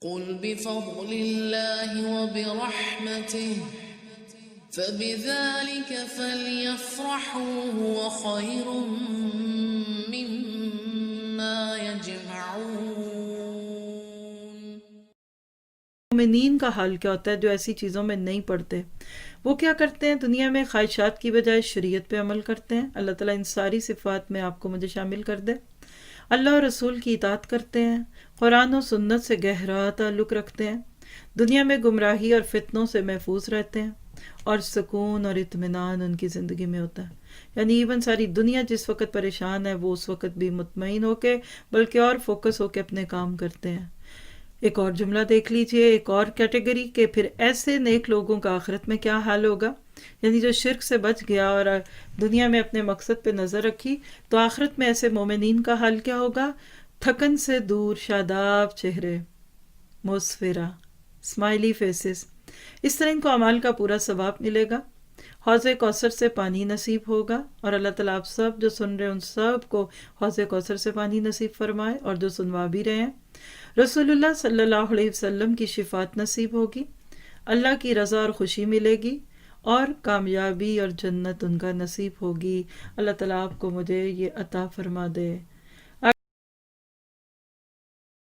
قل بفضل الله وبرحمته فبذلك فليفرحوا هو خير مما يجمعون۔ مومنین کا حال کیا ہوتا ہے جو ایسی چیزوں میں نہیں پڑتے؟ وہ کیا کرتے ہیں؟ دنیا میں خواہشات کی بجائے شریعت پہ عمل کرتے ہیں۔ اللہ تعالیٰ ان ساری صفات میں آپ کو مجھے شامل کر دے۔ اللہ اور رسول کی اطاعت کرتے ہیں، قرآن و سنت سے گہرا تعلق رکھتے ہیں، دنیا میں گمراہی اور فتنوں سے محفوظ رہتے ہیں، اور سکون اور اطمینان ان کی زندگی میں ہوتا ہے۔ یعنی ایون ساری دنیا جس وقت پریشان ہے وہ اس وقت بھی مطمئن ہو کے بلکہ اور فوکس ہو کے اپنے کام کرتے ہیں۔ ایک اور جملہ دیکھ لیجئے، ایک اور کیٹیگری کہ پھر ایسے نیک لوگوں کا آخرت میں کیا حال ہوگا۔ یعنی جو شرک سے بچ گیا اور دنیا میں اپنے مقصد پہ نظر رکھی، تو آخرت میں ایسے مومنین کا حال کیا ہوگا؟ تھکن سے دور، شاداب چہرے، مسفرہ، اسمائلی فیسز۔ اس طرح ان کو اعمال کا پورا ثواب ملے گا، حوض کوثر سے پانی نصیب ہوگا، اور اللہ تعالیٰ آپ سب جو سن رہے ہیں ان سب کو حوض کوثر سے پانی نصیب فرمائے، اور جو سنوا بھی رہے ہیں رسول اللہ صلی اللہ علیہ وسلم کی شفاعت نصیب ہوگی، اللہ کی رضا اور خوشی ملے گی، اور کامیابی اور جنت ان کا نصیب ہوگی۔ اللہ تعالیٰ آپ کو مجھے یہ عطا فرما دے۔